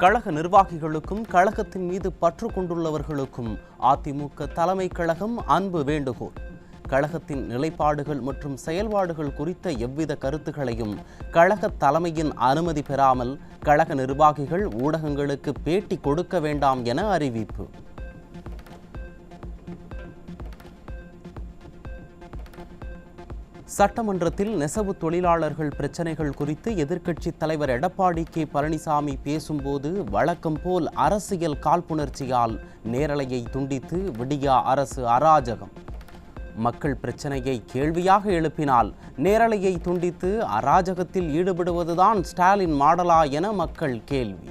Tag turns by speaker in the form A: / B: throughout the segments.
A: கழக நிர்வாகிகளுக்கும் கழகத்தின் மீது பற்று கொண்டுள்ளவர்களுக்கும் அதிமுக தலைமை கழகம் அன்பு வேண்டுகோள். கழகத்தின் நிலைப்பாடுகள் மற்றும் செயல்பாடுகள் குறித்த எவ்வித கருத்துக்களையும் கழக தலைமையின் அனுமதி பெறாமல் கழக நிர்வாகிகள் ஊடகங்களுக்கு பேட்டி கொடுக்க வேண்டாம் என அறிவிப்பு. சட்டமன்றத்தில் நெசவு தொழிலாளர்கள் பிரச்சினைகள் குறித்து எதிர்க்கட்சித் தலைவர் எடப்பாடி கே பழனிசாமி பேசும்போது வழக்கம் போல் அரசியல் காழ்ப்புணர்ச்சியால் நேரலையை துண்டித்து விடியா அரசு அராஜகம். மக்கள் பிரச்சனையை கேள்வியாக எழுப்பினால் நேரலையை துண்டித்து அராஜகத்தில் ஈடுபடுவதுதான் ஸ்டாலின் மாடலா என மக்கள் கேள்வி.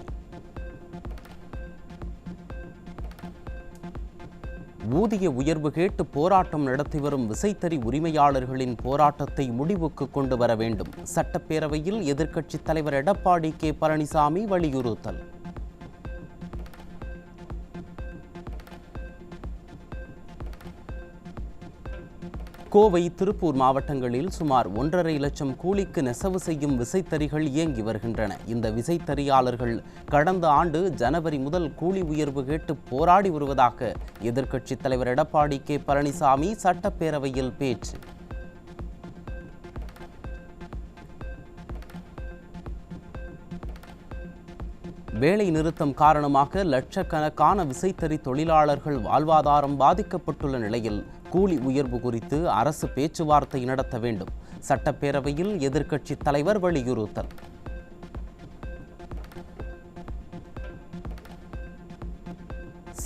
A: ஊதிய உயர்வு கேட்டு போராட்டம் நடத்தி வரும் விசைத்தறி உரிமையாளர்களின் போராட்டத்தை முடிவுக்கு கொண்டு வர வேண்டும். சட்டப்பேரவையில் எதிர்க்கட்சித் தலைவர் எடப்பாடி கே பழனிசாமி வலியுறுத்தல். கோவை, திருப்பூர் மாவட்டங்களில் சுமார் 1.5 லட்சம் கூலிக்கு நெசவு செய்யும் விசைத்தறிகள் இயங்கி வருகின்றன. இந்த விசைத்தறியாளர்கள் கடந்த ஆண்டு ஜனவரி முதல் கூலி உயர்வு கேட்டு போராடி வருவதாக எதிர்க்கட்சித் தலைவர் எடப்பாடி கே பழனிசாமி சட்டப்பேரவையில் பேச்சு. வேலை நிறுத்தம் காரணமாக லட்சக்கணக்கான விசைத்தறி தொழிலாளர்கள் வாழ்வாதாரம் பாதிக்கப்பட்டுள்ள நிலையில் கூலி உயர்வு குறித்து அரசு பேச்சுவார்த்தை நடத்த வேண்டும். சட்டப்பேரவையில் எதிர்க்கட்சித் தலைவர் வலியுறுத்தல்.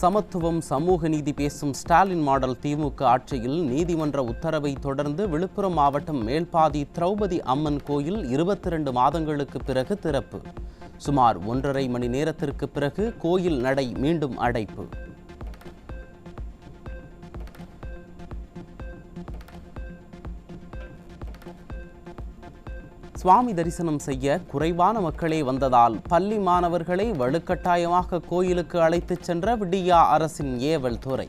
A: சமத்துவம், சமூக நீதி பேசும் ஸ்டாலின் மாடல் திமுக ஆட்சியில் நீதிமன்ற உத்தரவை தொடர்ந்து விழுப்புரம் மாவட்டம் மேல்பாதி திரௌபதி அம்மன் கோயில் 22 மாதங்களுக்கு பிறகு திறப்பு. சுமார் 1.5 மணி நேரத்திற்கு பிறகு கோயில் நடை மீண்டும் அடைப்பு. சுவாமி தரிசனம் செய்ய குறைவான மக்களே வந்ததால் பள்ளி மாணவர்களை வலுக்கட்டாயமாக கோயிலுக்கு அழைத்துச் சென்ற விடியா அரசின் ஏவல் துறை.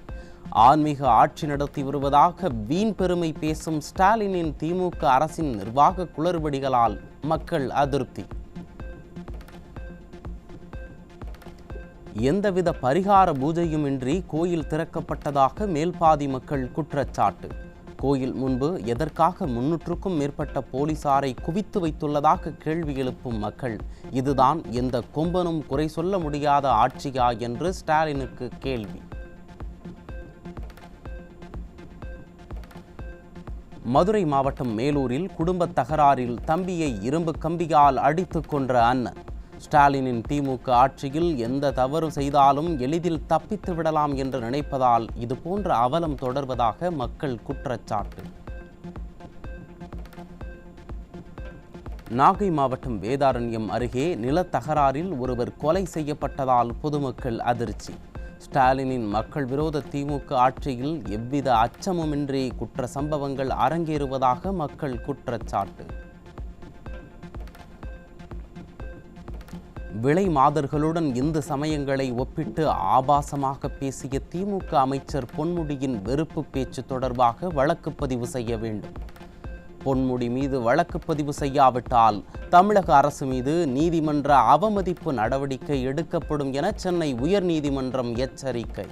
A: ஆன்மீக ஆட்சி நடத்தி வருவதாக வீண் பெருமை பேசும் ஸ்டாலினின் திமுக அரசின் நிர்வாக குளறுபடிகளால் மக்கள் அதிருப்தி. எந்தவித பரிகார பூஜையுமின்றி கோயில் திறக்கப்பட்டதாக மேல்பாதி மக்கள் குற்றச்சாட்டு. கோயில் முன்பு எதற்காக 300க்கும் மேற்பட்ட போலீசாரை குவித்து வைத்துள்ளதாக கேள்வி எழுப்பும் மக்கள், இதுதான் எந்த கொம்பனும் குறை சொல்ல முடியாத ஆட்சியா என்று ஸ்டாலினுக்கு கேள்வி. மதுரை மாவட்டம் மேலூரில் குடும்ப தகராறில் தம்பியை இரும்பு கம்பியால் அடித்துக் கொன்ற அண்ணன். ஸ்டாலினின் திமுக ஆட்சியில் எந்த தவறு செய்தாலும் எளிதில் தப்பித்து விடலாம் என்று நினைப்பதால் இதுபோன்ற அவலம் தொடர்வதாக மக்கள் குற்றச்சாட்டு. நாகை மாவட்டம் வேதாரண்யம் அருகே நிலத்தகராறில் ஒருவர் கொலை செய்யப்பட்டதால் பொதுமக்கள் அதிர்ச்சி. ஸ்டாலினின் மக்கள் விரோத திமுக ஆட்சியில் எவ்வித அச்சமுமின்றி குற்ற சம்பவங்கள் அரங்கேறுவதாக மக்கள் குற்றச்சாட்டு. விலை மாதர்களுடன் இந்து சமயங்களை ஒப்பிட்டு ஆபாசமாக பேசிய திமுக அமைச்சர் பொன்முடியின் வெறுப்பு பேச்சு தொடர்பாக வழக்கு பதிவு செய்ய வேண்டும். பொன்முடி மீது வழக்கு பதிவு செய்யாவிட்டால் தமிழக அரசு மீது நீதிமன்ற அவமதிப்பு நடவடிக்கை எடுக்கப்படும் என சென்னை உயர்நீதிமன்றம் எச்சரிக்கை.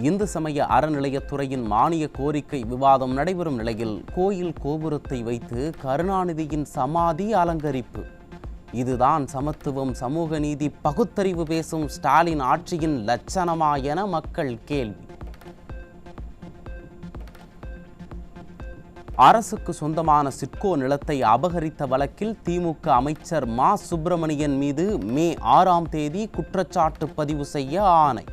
A: இந்து சமய அறநிலையத்துறையின் மானிய கோரிக்கை விவாதம் நடைபெறும் நிலையில் கோயில் கோபுரத்தை வைத்து கருணாநிதியின் சமாதி அலங்கரிப்பு. இதுதான் சமத்துவம், சமூக நீதி, பகுத்தறிவு பேசும் ஸ்டாலின் ஆட்சியின் லட்சணமா என மக்கள் கேள்வி. அரசுக்கு சொந்தமான சிட்கோ நிலத்தை அபகரித்த வழக்கில் திமுக அமைச்சர் மா சுப்பிரமணியன் மீது மே 6ஆம் தேதி குற்றச்சாட்டு பதிவு செய்ய ஆணை.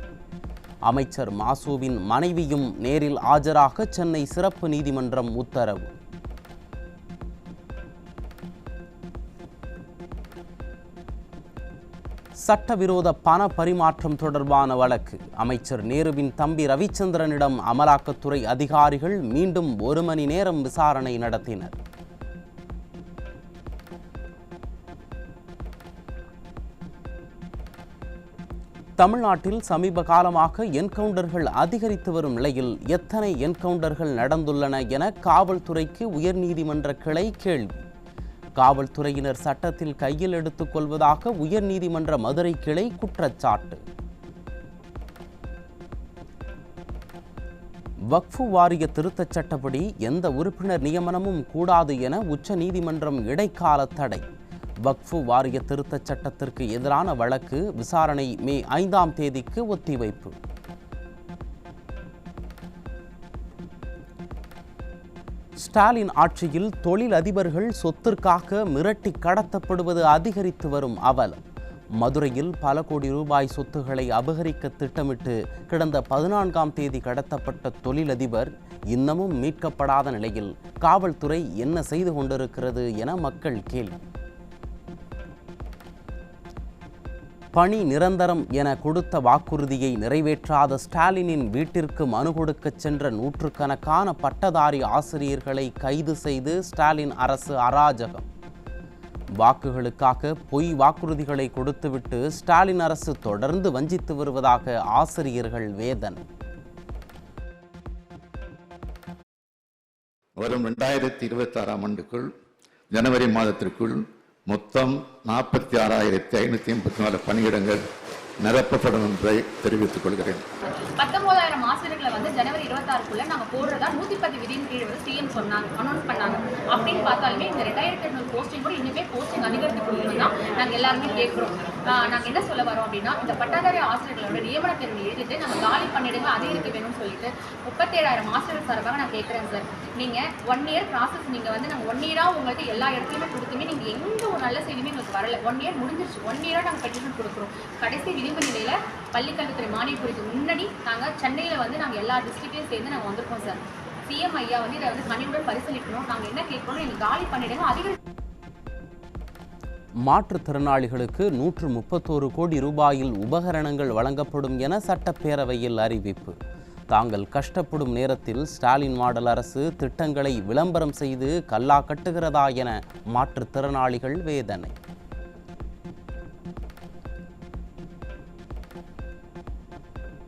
A: அமைச்சர் மாசுவின் மனைவியும் நேரில் ஆஜராக சென்னை சிறப்பு நீதிமன்றம் உத்தரவு. சட்டவிரோத பண பரிமாற்றம் தொடர்பான வழக்கு. அமைச்சர் நேருவின் தம்பி ரவிச்சந்திரனிடம் அமலாக்கத்துறை அதிகாரிகள் மீண்டும் 1 மணி நேரம் விசாரணை நடத்தினர். தமிழ்நாட்டில் சமீப காலமாக என்கவுண்டர்கள் அதிகரித்து வரும் நிலையில் எத்தனை என்கவுண்டர்கள் நடந்துள்ளன என காவல்துறைக்கு உயர்நீதிமன்ற கிளை கேள்வி. காவல்துறையினர் சட்டத்தில் கையில் எடுத்துக் கொள்வதாக உயர்நீதிமன்ற மதுரை கிளை குற்றச்சாட்டு. வக்ஃபு வாரிய திருத்தச் சட்டப்படி எந்த உறுப்பினர் நியமனமும் கூடாது என உச்ச நீதிமன்றம் இடைக்கால தடை. வக்ஃபு வாரிய திருத்தச் சட்டத்திற்கு எதிரான வழக்கு விசாரணை மே 5ஆம் தேதிக்கு ஒத்திவைப்பு. ஸ்டாலின் ஆட்சியில் தொழில் அதிபர்கள் சொத்திற்காக மிரட்டி கடத்தப்படுவது அதிகரித்து வரும் அவலம். மதுரையில் பல கோடி ரூபாய் சொத்துக்களை அபகரிக்க திட்டமிட்டு கடந்த 14ஆம் தேதி கடத்தப்பட்ட தொழிலதிபர் இன்னமும் மீட்கப்படாத நிலையில் காவல்துறை என்ன செய்து கொண்டிருக்கிறது என மக்கள் கேள்வி. பணி நிரந்தரம் என கொடுத்த வாக்குறுதியை நிறைவேற்றாத ஸ்டாலினின் வீட்டிற்கு மனு கொடுக்கச் சென்ற நூற்றுக்கணக்கான பட்டதாரி ஆசிரியர்களை கைது செய்து ஸ்டாலின் அரசு அராஜகம். வாக்குகளுக்காக பொய் வாக்குறுதிகளை கொடுத்துவிட்டு ஸ்டாலின் அரசு தொடர்ந்து வஞ்சித்து வருவதாக ஆசிரியர்கள் வேதனை.
B: வரும் 2026ஆம் ஆண்டுக்குள் ஜனவரி மாதத்திற்குள் மொத்தம் 46,584 பணியிடங்கள் நிரப்பப்படும் என்பதை தெரிவித்துக் கொள்கிறேன்.
C: 19,000 ஆசிரியர்களை வந்து ஜனவரி 26க்குள்ள நாங்கள் போடுறதா 110 விதியின் கீழ் வந்து சிஎம் சொன்னாங்க, அனௌன்ஸ் பண்ணாங்க. அப்படின்னு பார்த்தாலுமே இந்த 2,800 போஸ்டிங் கூட இன்னுமே போஸ்டிங் அதிகரித்து கொடுக்கணும் தான் நாங்கள் எல்லாருமே கேட்குறோம். நாங்கள் என்ன சொல்ல வரோம் அப்படின்னா, இந்த பட்டதாரி ஆசிரியர்களோட நியமன தேர்வு எழுதிட்டு நம்ம காலி பண்ணிடுங்க அதிகரிக்க வேணும்னு சொல்லிட்டு 37,000 ஆசிரியர்கள் சார்பாக நான் கேட்குறேன் சார். நீங்கள் 1 இயர் ப்ராசஸ் நீங்கள் வந்து நாங்கள் 1 இயராக உங்களுக்கு எல்லா இடத்துலையுமே கொடுத்துமே நீங்கள் எந்த ஒரு நல்ல செய்தியுமே எங்களுக்கு வரல. 1 இயர் முடிஞ்சிருச்சு. 1 இயராக நாங்கள் பெட்டிஷன் கொடுக்குறோம். கடைசி விளிம்பு நிலையில் பள்ளிக்கல்வித்துறை மானிய குறித்து முன்னாடி நாங்கள் சென்னையில் வந்து நாங்கள் எல்லா டிஸ்ட்ரிக்ட்லையும் சேர்ந்து நாங்கள் வந்திருக்கோம் சார். சிஎம் ஐயா வந்து இதை வந்து கனிவுடன் பரிசீலிக்கணும். நாங்கள் என்ன கேட்கணும், எங்களுக்கு காலி பண்ணிடுங்க அதிகரி.
A: மாற்றுத்திறனாளிகளுக்கு 131 கோடி ரூபாயில் உபகரணங்கள் வழங்கப்படும் என சட்டப்பேரவையில் அறிவிப்பு. தாங்கள் கஷ்டப்படும் நேரத்தில் ஸ்டாலின் மாடல் அரசு திட்டங்களை விளம்பரம் செய்து கல்லா கட்டுகிறதா என மாற்றுத்திறனாளிகள் வேதனை.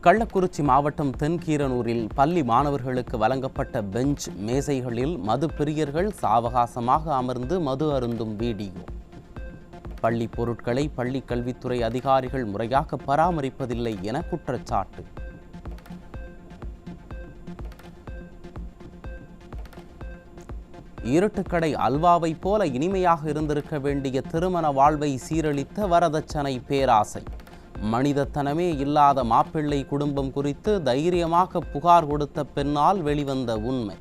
A: கள்ளக்குறிச்சி மாவட்டம் தென்கீரனூரில் பள்ளி மாணவர்களுக்கு வழங்கப்பட்ட பெஞ்ச் மேசைகளில் மது பிரியர்கள் சாவகாசமாக அமர்ந்து மது அருந்தும் வீடியோ. பள்ளி பொருட்களை பள்ளி கல்வித்துறை அதிகாரிகள் முறையாக பராமரிப்பதில்லை என குற்றச்சாட்டு. இருட்டுக்கடை அல்வாவை போல இனிமையாக இருந்திருக்க வேண்டிய திருமண வாழ்வை சீரழித்த வரதட்சணை பேராசை. மனிதத்தனமே இல்லாத மாப்பிள்ளை குடும்பம் குறித்து தைரியமாக புகார் கொடுத்த பெண்ணால் வெளிவந்த உண்மை.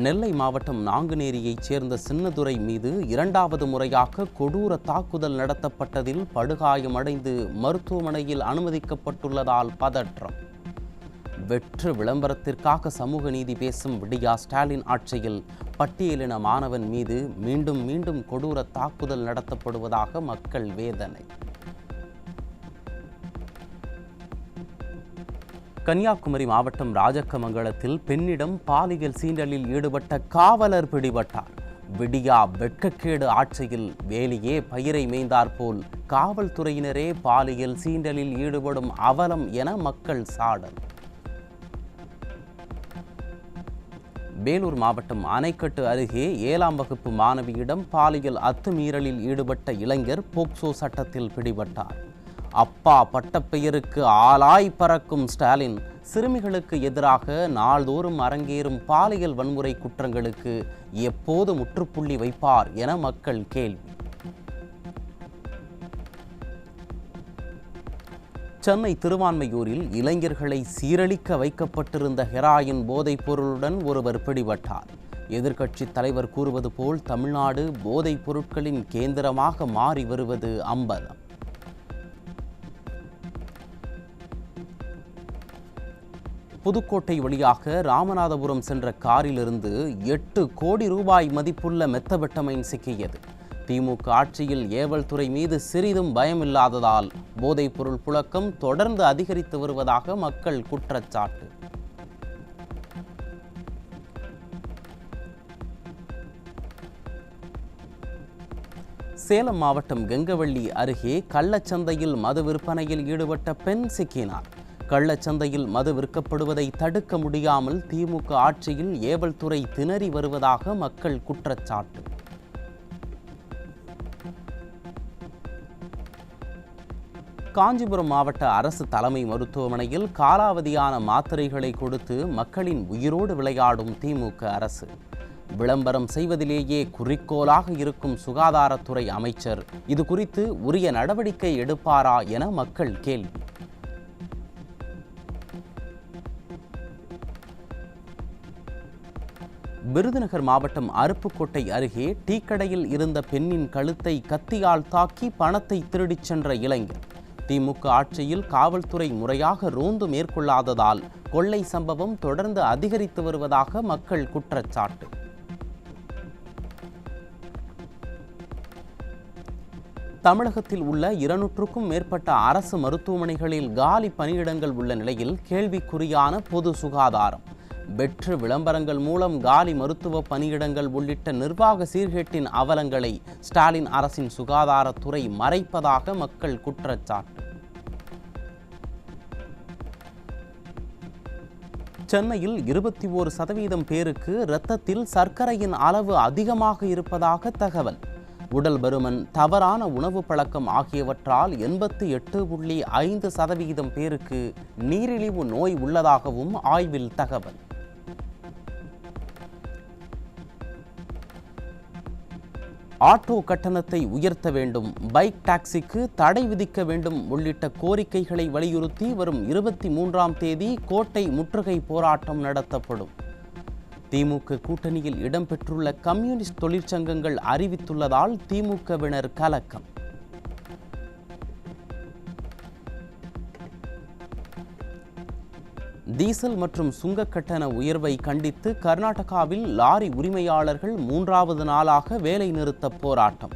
A: நெல்லை மாவட்டம் நாங்குநேரியைச் சேர்ந்த சின்னதுரை மீது 2வது முறையாக கொடூர தாக்குதல் நடத்தப்பட்டதில் படுகாயமடைந்து மருத்துவமனையில் அனுமதிக்கப்பட்டுள்ளதால் பதற்றம். வெற்று விளம்பரத்திற்காக சமூக நீதி பேசும் விடியா ஸ்டாலின் ஆட்சியில் பட்டியலின மாணவன் மீது மீண்டும் மீண்டும் கொடூர தாக்குதல் நடத்தப்படுவதாக மக்கள் வேதனை. கன்னியாகுமரி மாவட்டம் ராஜக்கமங்கலத்தில் பெண்ணிடம் பாலியல் சீண்டலில் ஈடுபட்ட காவலர் பிடிபட்டார். விடியா வெட்கக்கேடு ஆட்சியில் வேலியே பயிரை மேய்ந்தாற்போல் காவல்துறையினரே பாலியல் சீண்டலில் ஈடுபடும் அவலம் என மக்கள் சாடல். வேலூர் மாவட்டம் அணைக்கட்டு அருகே 7ஆம் வகுப்பு மாணவியிடம் பாலியல் அத்துமீறலில் ஈடுபட்ட இளைஞர் போக்சோ சட்டத்தில் பிடிபட்டார். அப்பா பட்டப்பெயருக்கு ஆளாய் பறக்கும் ஸ்டாலின் சிறுமிகளுக்கு எதிராக நாள்தோறும் அரங்கேறும் பாலியல் வன்முறை குற்றங்களுக்கு எப்போது முற்றுப்புள்ளி வைப்பார் என மக்கள் கேள்வி. சென்னை திருவான்மையூரில் இளைஞர்களை சீரழிக்க வைக்கப்பட்டிருந்த ஹெராயின் போதைப் பொருளுடன் ஒருவர் பிடிபட்டார். எதிர்க்கட்சித் தலைவர் கூறுவது போல் தமிழ்நாடு போதைப் பொருட்களின் கேந்திரமாக மாறி வருவது அம்பலம். புதுக்கோட்டை வழியாக ராமநாதபுரம் சென்ற காரிலிருந்து 8 கோடி ரூபாய் மதிப்புள்ள மெத்தபெட்டமைன் சிக்கியது. திமுக ஆட்சியில் ஏவல் துறை மீது சிறிதும் பயமில்லாததால் போதைப் பொருள் புழக்கம் தொடர்ந்து அதிகரித்து வருவதாக மக்கள் குற்றச்சாட்டு. சேலம் மாவட்டம் கெங்கவள்ளி அருகே கள்ளச்சந்தையில் மது விற்பனையில் ஈடுபட்ட பெண் சிக்கினார். கள்ளச்சந்தையில் மது விற்கப்படுவதை தடுக்க முடியாமல் திமுக ஆட்சியில் ஏவல் துறை திணறி வருவதாக மக்கள் குற்றச்சாட்டு. காஞ்சிபுரம் மாவட்ட அரசு தலைமை மருத்துவமனையில் காலாவதியான மாத்திரைகளை கொடுத்து மக்களின் உயிரோடு விளையாடும் திமுக அரசு. விளம்பரம் செய்வதிலேயே குறிக்கோளாக இருக்கும் சுகாதாரத்துறை அமைச்சர் இது குறித்து உரிய நடவடிக்கை எடுப்பாரா என மக்கள் கேள்வி. விருதுநகர் மாவட்டம் அருப்புக்கோட்டை அருகே டீக்கடையில் இருந்த பெண்ணின் கழுத்தை கத்தியால் தாக்கி பணத்தை திருடிச் சென்ற இளைஞர். திமுக ஆட்சியில் காவல்துறை முறையாக ரோந்து மேற்கொள்ளாததால் கொள்ளை சம்பவம் தொடர்ந்து அதிகரித்து வருவதாக மக்கள் குற்றச்சாட்டு. தமிழகத்தில் உள்ள 200க்கும் மேற்பட்ட அரசு மருத்துவமனைகளில் காலி பணியிடங்கள் உள்ள நிலையில் கேள்விக்குறியான பொது சுகாதாரம், வெற்று விளம்பரங்கள் மூலம் காலி மருத்துவ பணியிடங்கள் உள்ளிட்ட நிர்வாக சீர்கேட்டின் அவலங்களை ஸ்டாலின் அரசின் சுகாதாரத்துறை மறைப்பதாக மக்கள் குற்றச்சாட்டு. சென்னையில் 21% பேருக்கு இரத்தத்தில் சர்க்கரையின் அளவு அதிகமாக இருப்பதாக தகவல். உடல் பருமன், தவறான உணவு பழக்கம் ஆகியவற்றால் 88.5% பேருக்கு நீரிழிவு நோய் உள்ளதாகவும் ஆய்வில் தகவல். ஆட்டோ கட்டணத்தை உயர்த்த வேண்டும், பைக் டாக்ஸிக்கு தடை விதிக்க வேண்டும் உள்ளிட்ட கோரிக்கைகளை வலியுறுத்தி வரும் 23ஆம் தேதி கோட்டை முற்றுகை போராட்டம் நடத்தப்படும். திமுக கூட்டணியில் இடம்பெற்றுள்ள கம்யூனிஸ்ட் தொழிற்சங்கங்கள் அறிவித்துள்ளதால் திமுகவினர் கலக்கம். டீசல் மற்றும் சுங்க கட்டண உயர்வை கண்டித்து கர்நாடகாவில் லாரி உரிமையாளர்கள் 3வது நாளாக வேலை நிறுத்த போராட்டம்.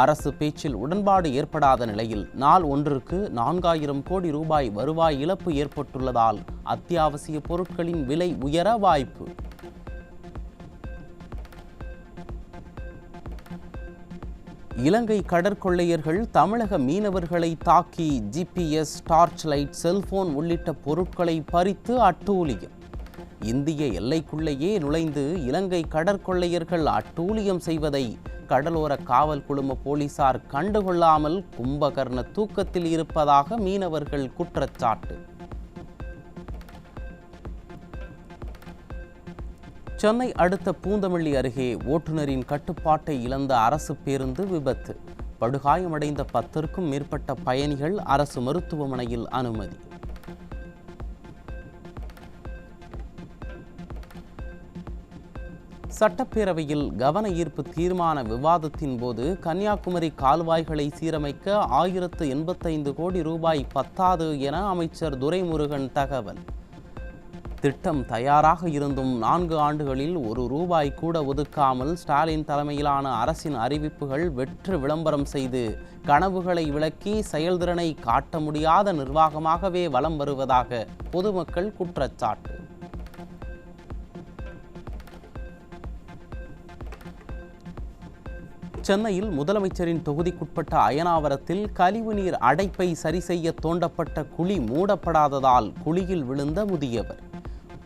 A: அரசு பேச்சில் உடன்பாடு ஏற்படாத நிலையில் நாள் ஒன்றுக்கு 4000 கோடி ரூபாய் வருவாய் இழப்பு ஏற்பட்டுள்ளதால் அத்தியாவசிய பொருட்களின் விலை உயர வாய்ப்பு. இலங்கை கடற்கொள்ளையர்கள் தமிழக மீனவர்களை தாக்கி GPS, டார்ச் லைட், செல்போன் உள்ளிட்ட பொருட்களை பறித்து அட்டூழியம். இந்திய எல்லைக்குள்ளேயே நுழைந்து இலங்கை கடற்கொள்ளையர்கள் அட்டூழியம் செய்வதை கடலோர காவல் குழும போலீசார் கண்டுகொள்ளாமல் கும்பகர்ண தூக்கத்தில் இருப்பதாக மீனவர்கள் குற்றச்சாட்டு. சென்னை அடுத்த பூந்தமல்லி அருகே ஓட்டுநரின் கட்டுப்பாட்டை இழந்த அரசு பேருந்து விபத்து. படுகாயமடைந்த 10க்கும் மேற்பட்ட பயணிகள் அரசு மருத்துவமனையில் அனுமதி. சட்டப்பேரவையில் கவன ஈர்ப்பு தீர்மான விவாதத்தின் போது கன்னியாகுமரி கால்வாய்களை சீரமைக்க 1085 கோடி ரூபாய் பத்தாது என அமைச்சர் துரைமுருகன் தகவல். திட்டம் தயாராக இருந்தும் 4 ஆண்டுகளில் 1 ரூபாய் கூட ஒதுக்காமல் ஸ்டாலின் தலைமையிலான அரசின் அறிவிப்புகள் வெற்று விளம்பரம் செய்து கனவுகளை விளக்கி செயல்திறனை காட்ட முடியாத நிர்வாகமாகவே வலம் வருவதாக பொதுமக்கள் குற்றச்சாட்டு. சென்னையில் முதலமைச்சரின் தொகுதிக்குட்பட்ட அயனாவரத்தில் கழிவுநீர் அடைப்பை சரி செய்ய தோண்டப்பட்ட குழி மூடப்படாததால் குழியில் விழுந்த முதியவர்.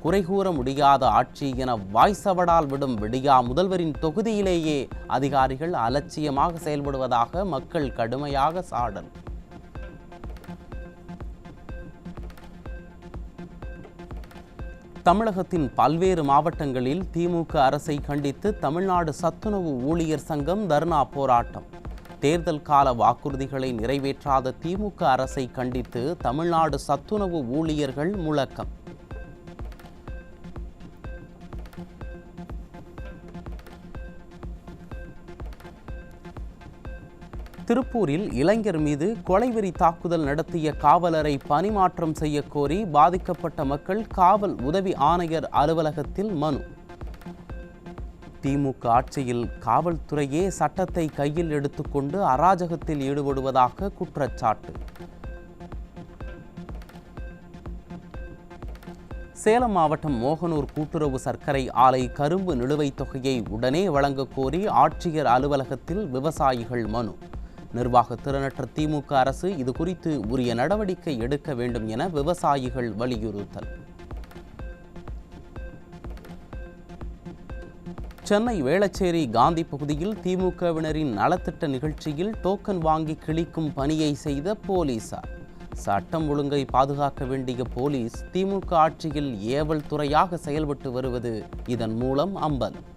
A: குறைகூற முடியாத ஆட்சி என வாய்சவடால் விடும் விடியா முதல்வரின் தொகுதியிலேயே அதிகாரிகள் அலட்சியமாக செயல்படுவதாக மக்கள் கடுமையாக சாடல். தமிழகத்தின் பல்வேறு மாவட்டங்களில் திமுக அரசை கண்டித்து தமிழ்நாடு சத்துணவு ஊழியர் சங்கம் தர்ணா போராட்டம். தேர்தல் கால வாக்குறுதிகளை நிறைவேற்றாத திமுக அரசை கண்டித்து தமிழ்நாடு சத்துணவு ஊழியர்கள் முழக்கம். திருப்பூரில் இளைஞர் மீது கொலைவெறி தாக்குதல் நடத்திய காவலரை பணிமாற்றம் செய்ய கோரி பாதிக்கப்பட்ட மக்கள் காவல் உதவி ஆணையர் அலுவலகத்தில் மனு. திமுக ஆட்சியில் காவல்துறையே சட்டத்தை கையில் எடுத்துக்கொண்டு அராஜகத்தில் ஈடுபடுவதாக குற்றச்சாட்டு. சேலம் மாவட்டம் மோகனூர் கூட்டுறவு சர்க்கரை ஆலை கரும்பு நிலுவைத் தொகையை உடனே வழங்க கோரி ஆட்சியர் அலுவலகத்தில் விவசாயிகள் மனு. நிர்வாக திறனற்ற திமுக அரசு இது குறித்து உரிய நடவடிக்கை எடுக்க வேண்டும் என விவசாயிகள் வலியுறுத்தல். சென்னை வேளச்சேரி காந்தி பகுதியில் திமுகவினரின் நலத்திட்ட நிகழ்ச்சியில் டோக்கன் வாங்கி கிழிக்கும் பணியை செய்த போலீசார். சட்டம் ஒழுங்கை பாதுகாக்க வேண்டிய போலீஸ் திமுக ஆட்சியில் ஏவல் துறையாக செயல்பட்டு வருவது இதன் மூலம் அம்பலம்.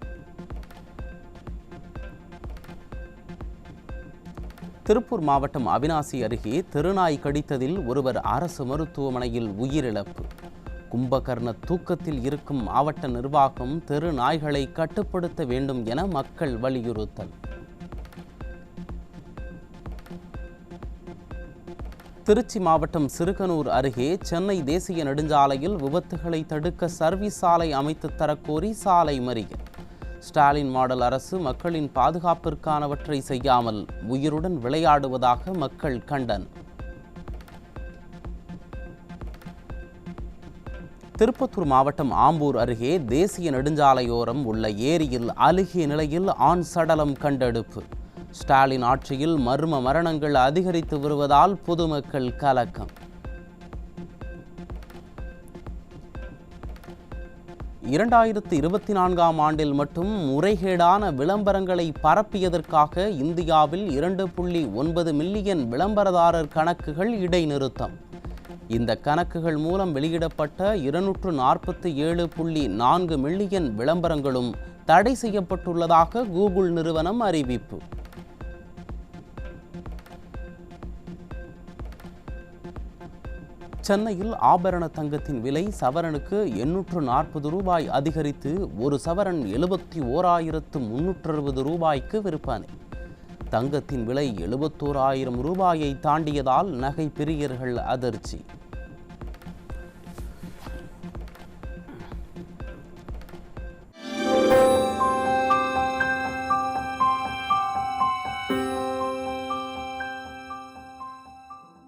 A: திருப்பூர் மாவட்டம் அவிநாசி அருகே தெருநாய் கடித்ததில் ஒருவர் அரசு மருத்துவமனையில் உயிரிழப்பு. கும்பகர்ண தூக்கத்தில் இருக்கும் மாவட்ட நிர்வாகம் தெரு நாய்களை கட்டுப்படுத்த வேண்டும் என மக்கள் வலியுறுத்தல். திருச்சி மாவட்டம் சிறுகனூர் அருகே சென்னை தேசிய நெடுஞ்சாலையில் விபத்துகளை தடுக்க சர்வீஸ் சாலை அமைத்து தரக்கோரி சாலை மறியல். ஸ்டாலின் மாடல் அரசு மக்களின் பாதுகாப்பிற்கானவற்றை செய்யாமல் உயிருடன் விளையாடுவதாக மக்கள் கண்டனம். திருப்பத்தூர் மாவட்டம் ஆம்பூர் அருகே தேசிய நெடுஞ்சாலையோரம் உள்ள ஏரியில் அழுகிய நிலையில் ஆண் சடலம் கண்டெடுப்பு. ஸ்டாலின் ஆட்சியில் மர்ம மரணங்கள் அதிகரித்து வருவதால் பொதுமக்கள் கலக்கம். 2024ஆம் ஆண்டில் மட்டும் முறைகேடான விளம்பரங்களை பரப்பியதற்காக இந்தியாவில் 2.9 மில்லியன் விளம்பரதாரர் கணக்குகள் இடைநிறுத்தம். இந்த கணக்குகள் மூலம் வெளியிடப்பட்ட 247.4 மில்லியன் விளம்பரங்களும் தடை செய்யப்பட்டுள்ளதாக கூகுள் நிறுவனம் அறிவிப்பு. சென்னையில் ஆபரண தங்கத்தின் விலை சவரனுக்கு 840 ரூபாய் அதிகரித்து ஒரு சவரன் 71,360 ரூபாய்க்கு விற்பனை. தங்கத்தின் விலை 71,000 ரூபாயை தாண்டியதால் நகை பிரியர்கள் அதிர்ச்சி.